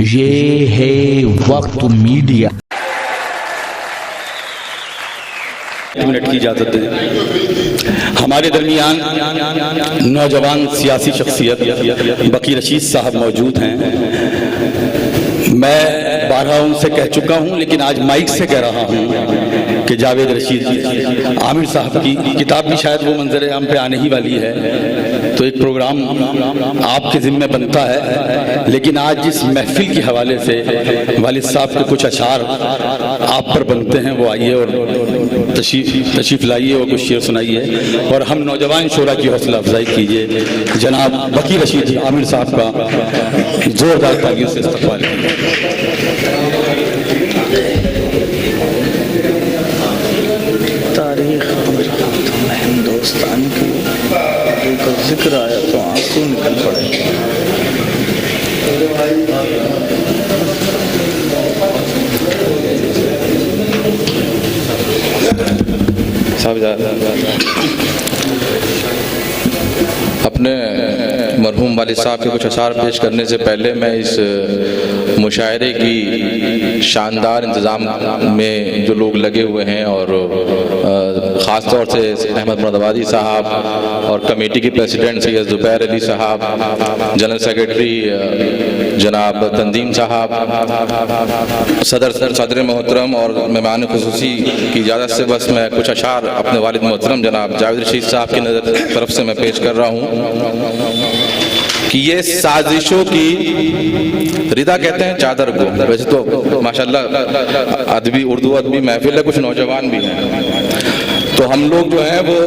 یہ ہے وقت میڈیا۔ ایک منٹ کی اجازت دیں۔ ہمارے درمیان نوجوان سیاسی شخصیت بقی رشید صاحب موجود ہیں۔ میں بارہا ان سے کہہ چکا ہوں، لیکن آج مائک سے کہہ رہا ہوں کہ جاوید رشید عامر صاحب کی کتاب بھی شاید وہ منظر عام پہ آنے ہی والی ہے، تو ایک پروگرام آپ کے ذمہ بنتا ہے، لیکن آج جس محفل کے حوالے سے والد صاحب کے کچھ اشعار آپ پر بنتے ہیں، وہ آئیے اور تشریف لائیے اور کچھ شعر سنائیے، اور ہم نوجوان شعراء کی حوصلہ افزائی کیجیے۔ جناب بقی رشید عامر صاحب کا زوردار تالیوں سے استقبال کیجیے۔ تاریخ ہندوستان کی کا ذکر آیا تو آنسو نکل پڑے۔ اپنے مرحوم والد صاحب کے کچھ اشعار پیش کرنے سے پہلے میں اس مشاعرے کی شاندار انتظام میں جو لوگ لگے ہوئے ہیں، اور خاص طور سے احمد مرادآبادی صاحب اور کمیٹی کے پریزیڈنٹ سید زبیر علی صاحب، جنرل سیکرٹری جناب تنظیم صاحب، صدر محترم اور مہمان خصوصی کی اجازت سے بس میں کچھ اشعار اپنے والد محترم جناب جاوید رشید صاحب کی طرف سے میں پیش کر رہا ہوں کہ یہ سازشوں کی ردا کہتے ہیں چادر کو۔ ویسے تو ماشاءاللہ ادبی اردو ادبی محفل ہے، کچھ نوجوان بھی ہیں، تو ہم لوگ جو ہیں وہ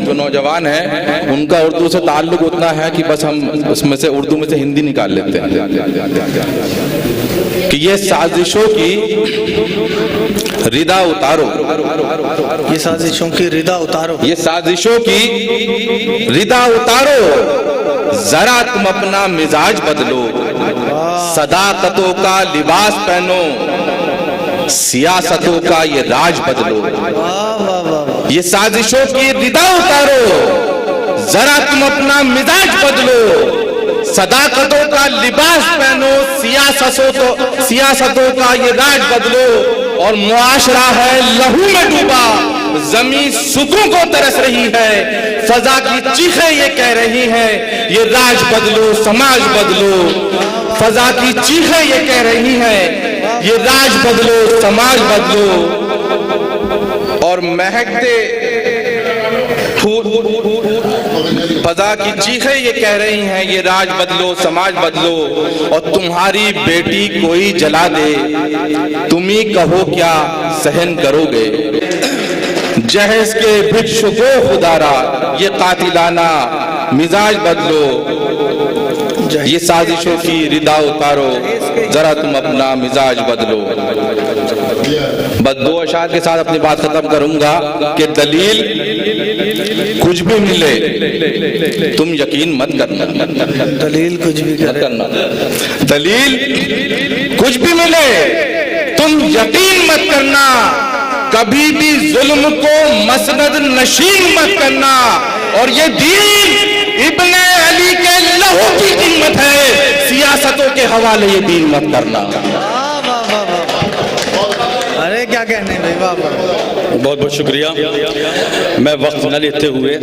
جو نوجوان ہیں ان کا اردو سے تعلق اتنا ہے کہ بس ہم اس میں سے اردو میں سے ہندی نکال لیتے ہیں کہ یہ سازشوں کی ردا اتارو، یہ سازشوں کی ردا اتارو، یہ سازشوں کی ردا اتارو، ذرا تم اپنا مزاج بدلو، صداقتوں کا لباس پہنو، سیاستوں کا یہ راج بدلو۔ یہ سازشوں کی ردا اتارو، ذرا تم اپنا مزاج بدلو، صداقتوں کا لباس پہنو، سیاستوں کا یہ راج بدلو۔ اور معاشرہ ہے لہو میں ڈوبا، زمین ستوں کو ترس رہی ہے، فضا کی چیخیں یہ کہہ رہی ہیں یہ راج بدلو سماج بدلو۔ فضا کی چیخیں یہ کہہ رہی ہیں یہ راج بدلو سماج بدلو۔ اور مہکتے فضا کی چیخیں یہ کہہ رہی ہیں یہ راج بدلو سماج بدلو۔ اور تمہاری بیٹی کوئی جلا دے تم ہی کہو کیا سہن کرو گے، جہیز کے بھکش کو خدارا یہ قاتلانہ مزاج بدلو۔ یہ سازشوں کی ردا اتارو، ذرا تم اپنا مزاج بدلو۔ بس دو اشعار کے ساتھ اپنی بات ختم کروں گا کہ دلیل کچھ بھی ملے تم یقین مت کرنا، دلیل کچھ بھی کرنا، دلیل کچھ بھی ملے تم یقین مت کرنا، کبھی بھی ظلم کو مسند نشین مت کرنا۔ اور یہ دین ابن علی کے لہو کی قیمت ہے، سیاستوں کے حوالے یہ دین مت کرنا۔ ارے کیا کہنے بھائی، بہت بہت شکریہ۔ میں وقت نہ لیتے ہوئے،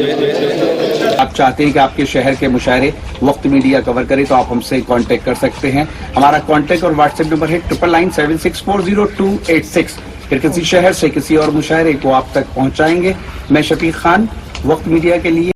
آپ چاہتے ہیں کہ آپ کے شہر کے مشاعرے وقت میڈیا کور کرے تو آپ ہم سے کانٹیکٹ کر سکتے ہیں۔ ہمارا کانٹیکٹ اور واٹس ایپ نمبر ہے 9997640286۔ پھر کسی شہر سے کسی اور مشاعرے کو آپ تک پہنچائیں گے۔ میں شفیق خان، وقت میڈیا کے لیے۔